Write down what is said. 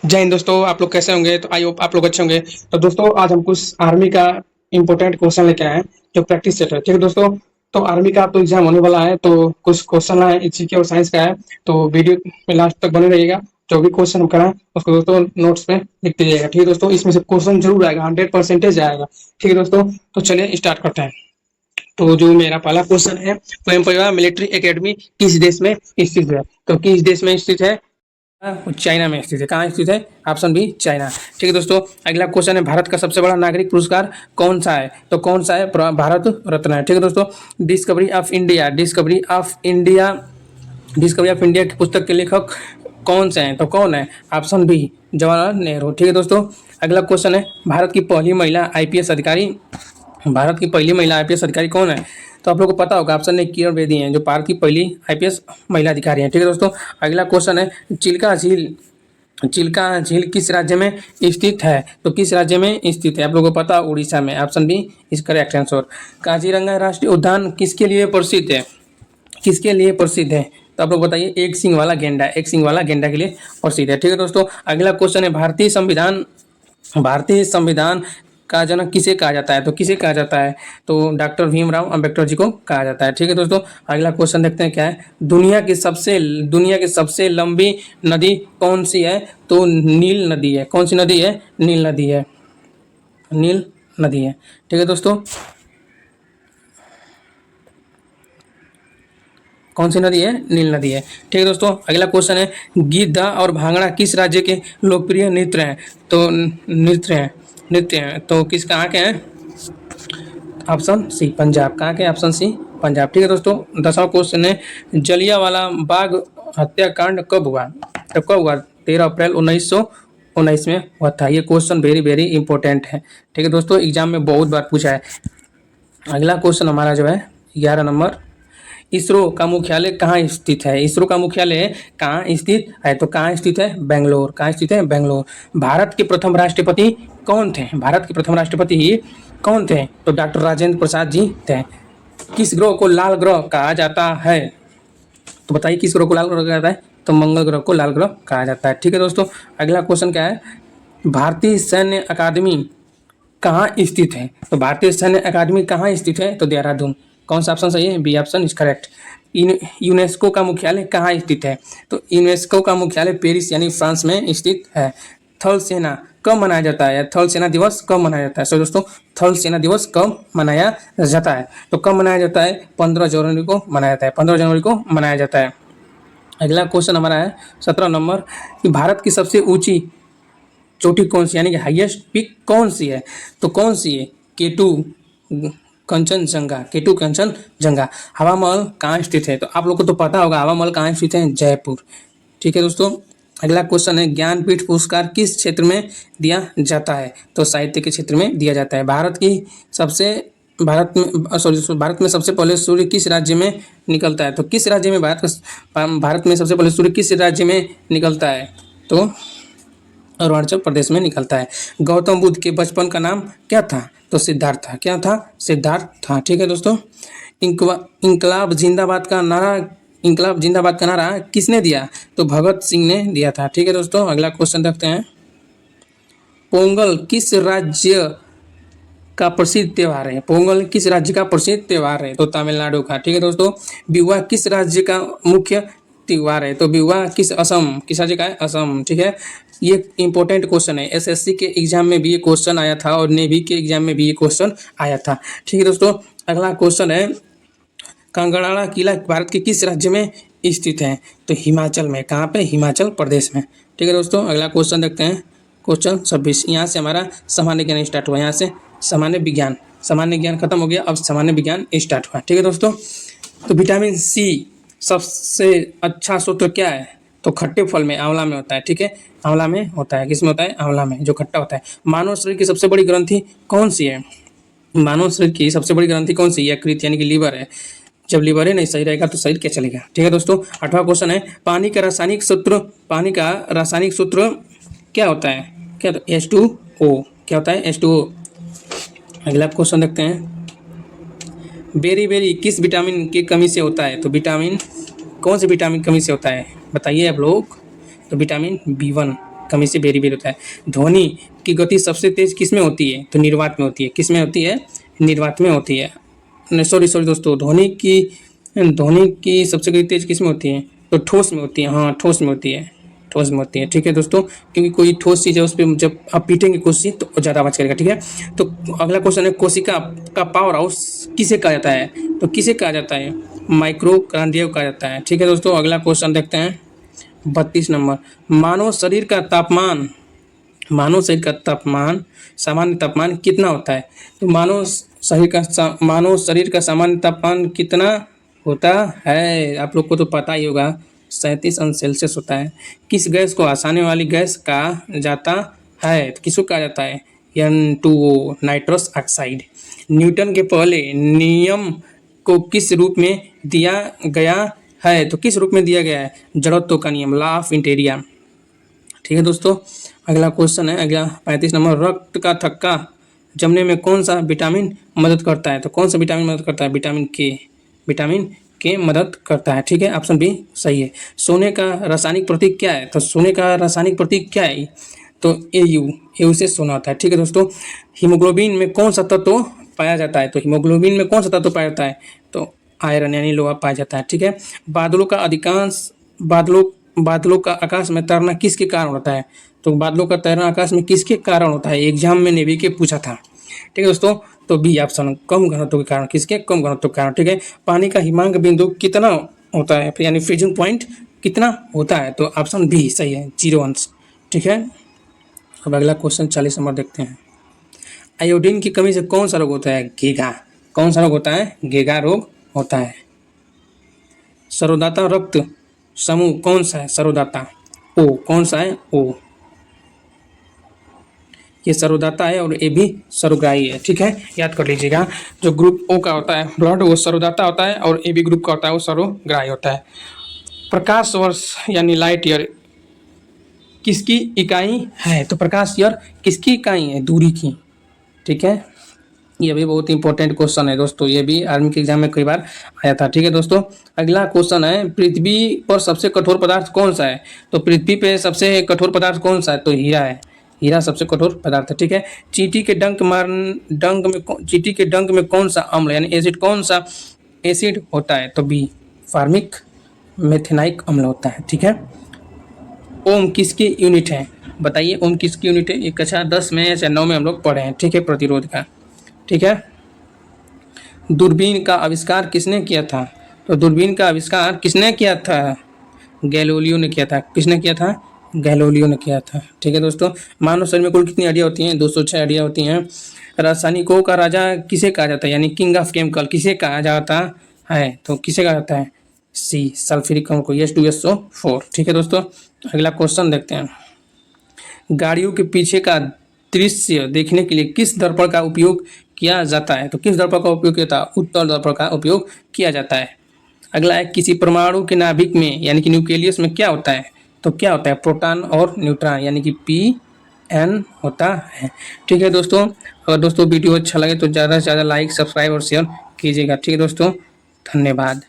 जय हिंद दोस्तों, आप लोग कैसे होंगे? तो आई होप आप लोग अच्छे होंगे। तो दोस्तों आज हम कुछ आर्मी का इंपॉर्टेंट क्वेश्चन लेके आए हैं जो प्रैक्टिस सेट है। ठीक है दोस्तों, तो आर्मी का तो एग्जाम होने वाला है, तो कुछ क्वेश्चन है जीके और साइंस का है। तो वीडियो में लास्ट तक बने रहिएगा। जो भी क्वेश्चन हम कराएं उसको दोस्तों नोट्स पे लिखते जाइएगा। ठीक है दोस्तों, इसमें से क्वेश्चन जरूर आएगा, 100% आएगा। ठीक है दोस्तों, तो चलिए स्टार्ट करते हैं। तो जो मेरा पहला क्वेश्चन है वो हम पढ़ेगा, मिलिट्री एकेडमी किस देश में स्थित है? तो किस देश में स्थित है? चाइना में स्थित है। कहाँ स्थित है? Option B China. ठीक है दोस्तों, अगला क्वेश्चन है, भारत का सबसे बड़ा नागरिक पुरस्कार कौन सा है? तो कौन सा है? भारत रत्न है। ठीक है दोस्तों, डिस्कवरी ऑफ इंडिया की पुस्तक के लेखक कौन से हैं? तो कौन है? Option B Jawaharlal Nehru. ठीक है दोस्तों, अगला क्वेश्चन है, भारत की पहली महिला आईपीएस अधिकारी कौन है? तो आप लोगों को पता होगा, ऑप्शन ए किरण बेदी हैं, जो भारत की पहली आईपीएस महिला अधिकारी हैं। ठीक है दोस्तों, अगला क्वेश्चन है, चिल्का झील किस राज्य में स्थित है? तो किस राज्य में स्थित है? आप लोगों को पता, उड़ीसा में। Option B is correct answer. Kaziranga राष्ट्रीय उद्यान किसके लिए प्रसिद्ध है? किसके लिए प्रसिद्ध है? तो आप लोग बताइए। एक सिंग वाला गेंडा के लिए प्रसिद्ध है। ठीक है दोस्तों, अगला क्वेश्चन है, भारतीय संविधान का जनक किसे कहा जाता है? तो किसे कहा जाता है? तो डॉक्टर भीमराव अंबेडकर जी को कहा जाता है। ठीक है दोस्तों, अगला क्वेश्चन देखते हैं क्या है, दुनिया की सबसे लंबी नदी कौन सी है? तो नील नदी है। कौन सी नदी है? नील नदी है। नील नदी है। ठीक है दोस्तों, कौन सी नदी है? नील नदी है। ठीक है दोस्तों, अगला क्वेश्चन है, गिद्धा और भांगड़ा किस राज्य के लोकप्रिय नृत्य हैं? तो नृत्य हैं तो किस कहाँ के हैं? Option C Punjab. कहाँ के? Option C Punjab. ठीक है दोस्तों, 10वां क्वेश्चन है, जलियांवाला बाग हत्याकांड कब हुआ? तो कब हुआ? 13 अप्रैल 1919 में हुआ था। ये क्वेश्चन वेरी वेरी इंपॉर्टेंट है। ठीक है दोस्तों, एग्जाम में बहुत बार पूछा है। अगला क्वेश्चन हमारा जो है 11 नंबर, इसरो का मुख्यालय कहाँ स्थित है? इसरो का मुख्यालय कहाँ स्थित है? तो कहाँ स्थित है? बेंगलोर। कहाँ स्थित है? बेंगलोर। भारत के प्रथम राष्ट्रपति कौन थे? भारत के प्रथम राष्ट्रपति कौन थे? तो डॉक्टर राजेंद्र प्रसाद जी थे। किस ग्रह को लाल ग्रह कहा जाता है? तो बताइए, किस ग्रह को लाल ग्रह कहा जाता है? तो मंगल ग्रह को लाल ग्रह कहा जाता है। ठीक है दोस्तों, अगला क्वेश्चन क्या है, भारतीय सैन्य अकादमी कहाँ स्थित है? तो भारतीय सैन्य अकादमी कहाँ स्थित है? तो देहरादून। कौन सा ऑप्शन सही है? B option is correct. UNESCO का मुख्यालय कहाँ स्थित है? तो यूनेस्को का मुख्यालय पेरिस यानी फ्रांस में स्थित है। थल सेना कब मनाया जाता है? थल सेना दिवस कब मनाया जाता है? सो दोस्तों, थल सेना दिवस कब मनाया जाता है? तो कब मनाया जाता है? 15 जनवरी को मनाया जाता है। 15 जनवरी को मनाया जाता है। अगला क्वेश्चन हमारा है 17 नंबर, कि भारत की सबसे ऊंची चोटी कौन सी, यानी कि हाईएस्ट पीक कौन सी है? तो कौन सी है? केटू कंचनजंगा। हवा महल कहाँ स्थित है? तो आप लोग को तो पता होगा, हवा महल कहाँ स्थित है? जयपुर। ठीक है दोस्तों, अगला क्वेश्चन है, ज्ञानपीठ पुरस्कार किस क्षेत्र में दिया जाता है? तो साहित्य के क्षेत्र में दिया जाता है। भारत में सबसे पहले सूर्य किस राज्य में निकलता है? तो किस राज्य में भारत में सबसे पहले सूर्य किस राज्य में निकलता है? तो अरुणाचल प्रदेश में निकलता है। गौतम बुद्ध के बचपन का नाम क्या था? तो सिद्धार्थ था। क्या था? सिद्धार्थ था। ठीक है दोस्तों, इंकलाब जिंदाबाद का नारा किसने दिया? तो भगत सिंह ने दिया था। ठीक है दोस्तों, अगला क्वेश्चन देखते हैं, पोंगल किस राज्य का प्रसिद्ध त्योहार है? पोंगल किस राज्य का प्रसिद्ध त्योहार है? तो तमिलनाडु का। ठीक है दोस्तों, बिहुआ किस राज्य का मुख्य त्योहार है? तो बिहुआ किस राज्य का है? असम। ठीक है, ये इंपॉर्टेंट क्वेश्चन है, एसएससी के एग्जाम में भी ये क्वेश्चन आया था और नेवी के एग्जाम में भी ये क्वेश्चन आया था। ठीक है दोस्तों, अगला क्वेश्चन है, कांगड़ाला किला भारत के किस राज्य में स्थित है? तो हिमाचल में। कहाँ पे? हिमाचल प्रदेश में। ठीक है दोस्तों, अगला क्वेश्चन देखते हैं, क्वेश्चन 26। यहाँ से हमारा सामान्य ज्ञान स्टार्ट हुआ। यहाँ से सामान्य ज्ञान खत्म हो गया, अब सामान्य विज्ञान स्टार्ट हुआ। ठीक है दोस्तों, तो विटामिन सी सबसे अच्छा स्रोत क्या है? तो खट्टे फल में, आंवला में होता है। ठीक है, आंवला में होता है। किसमें होता है? आंवला में, जो खट्टा होता है। मानव शरीर की सबसे बड़ी ग्रंथि कौन सी है? मानव शरीर की सबसे बड़ी ग्रंथि कौन सी है? यकृत यानी कि लीवर है। जब लीवर ही नहीं सही रहेगा तो शरीर क्या चलेगा? ठीक है दोस्तों, 8वां क्वेश्चन है, पानी का रासायनिक सूत्र क्या होता है? क्या? तो H2O। क्या होता है? H2O। अगला क्वेश्चन देखते हैं, बेरी किस विटामिन की कमी से होता है? तो विटामिन, कौन से विटामिन कमी से होता है? बताइए आप लोग। तो विटामिन B1। कमी से बेरी बेर होता है। ध्वनि की गति सबसे तेज किस में होती है? तो निर्वात में होती है। किस में होती है? निर्वात में होती है। सॉरी दोस्तों, ध्वनि की सबसे गति तेज किस में होती है? तो ठोस में होती है। हाँ, ठोस में होती है। ठोस में होती है। ठीक है दोस्तों, क्योंकि कोई ठोस चीज़ है उस पर जब आप पीटेंगे कोशिश तो ज़्यादा आवाज करेगा। ठीक है, तो अगला क्वेश्चन है, कोशिका का पावर हाउस किसे कहा जाता है? तो किसे कहा जाता है? माइक्रोकार्डिया कहा जाता है। ठीक है दोस्तों, अगला क्वेश्चन देखते हैं 32 नंबर। मानव शरीर का तापमान सामान्य तापमान कितना होता है? तो मानव शरीर का सामान्य तापमान कितना होता है? आप लोग को तो पता ही होगा, 37 अंश सेल्सियस होता है। किस गैस को हंसाने वाली गैस कहा जाता है? तो किसको कहा जाता है? N2O, nitrous oxide. न्यूटन के पहले नियम को किस रूप में दिया गया है? तो किस रूप में दिया गया है? जड़त्व का नियम, लॉ ऑफ इनर्शिया। ठीक है दोस्तों, अगला क्वेश्चन है, अगला 35 नंबर। रक्त का थक्का जमने में कौन सा विटामिन मदद करता है? तो कौन सा विटामिन मदद करता है? विटामिन के मदद करता है। ठीक है, ऑप्शन बी सही है। सोने का रासायनिक प्रतीक क्या है? तो सोने का रासायनिक प्रतीक क्या है? तो एयू से सोना होता है। ठीक है दोस्तों, हीमोग्लोबिन में कौन सा तत्व पाया जाता है? तो हीमोग्लोबिन में कौन सा तत्व पाया जाता है? तो आयरन यानी लोहा पाया जाता है। ठीक है, बादलों का आकाश में तैरना किसके कारण होता है? तो बादलों का तैरना आकाश में किसके कारण होता है? एग्जाम में नेवी के पूछा था। ठीक है दोस्तों, तो बी ऑप्शन, कम घनत्व के कारण। किसके? कम घनत्व के कारण। ठीक है, पानी का हिमांक बिंदु कितना होता है, यानी फ्रीजिंग पॉइंट कितना होता है? तो ऑप्शन बी सही है, 0 अंश। ठीक है, अब अगला क्वेश्चन 40 नंबर देखते हैं। आयोडीन की कमी से कौन सा रोग होता है? गेगा। कौन सा रोग होता है? गेगा रोग होता है। सरोदाता रक्त समूह कौन सा है? सरोदाता ओ। कौन सा है? ओ। ये सरोदाता है और ये भी सरोग्राही है। ठीक है, याद कर लीजिएगा। जो ग्रुप ओ का होता है ब्लड, वो सरोदाता होता है, और ए बी ग्रुप का होता है वो सरोग्राही होता है। प्रकाश वर्ष यानी लाइट ईयर किसकी इकाई है? तो प्रकाश ईयर किसकी इकाई है? दूरी की। ठीक है, ये भी बहुत इंपॉर्टेंट क्वेश्चन है दोस्तों, ये भी आर्मी के एग्जाम में कई बार आया था। ठीक है दोस्तों, अगला क्वेश्चन है, पृथ्वी पर सबसे कठोर पदार्थ कौन सा है? तो पृथ्वी पे सबसे कठोर पदार्थ कौन सा है? तो हीरा है। हीरा सबसे कठोर पदार्थ है। ठीक है, चींटी के डंक में कौन सा अम्ल यानी एसिड, कौन सा एसिड होता है? तो बी फार्मिक मेथेनाइक अम्ल होता है। ठीक है, ओम किसकी यूनिट है? बताइए, ओम किसकी यूनिट है? ये कक्षा 10 में या 9 में हम लोग पढ़े हैं। ठीक है, प्रतिरोध का। ठीक है, दूरबीन का आविष्कार किसने किया था? तो दूरबीन का आविष्कार किसने किया था? गैलीलियो ने किया था। किसने किया था? गैलीलियो ने किया था। ठीक है दोस्तों, मानव शरीर में कुल कितनी हड्डियां होती हैं? 206 हड्डियां होती हैं। रासायनिकों का राजा किसे कहा जाता है, यानी किंग ऑफ केमिकल किसे कहा जाता है? तो किसे कहा जाता है? सी सल्फ्यूरिक अम्ल को, H2SO4। ठीक है दोस्तों, अगला क्वेश्चन देखते हैं। गाड़ियों के पीछे का दृश्य देखने के लिए किस दर्पण का उपयोग किया जाता है? तो किस दर्पण का उपयोग किया जाता है? उत्तल दर्पण का उपयोग किया जाता है। अगला है, किसी परमाणु के नाभिक में यानी कि न्यूक्लियस में क्या होता है? तो क्या होता है? प्रोटॉन और न्यूट्रॉन यानी कि P-N होता है। ठीक है दोस्तों, अगर दोस्तों वीडियो अच्छा लगे तो ज़्यादा से ज़्यादा लाइक, सब्सक्राइब और शेयर कीजिएगा। ठीक है दोस्तों, धन्यवाद।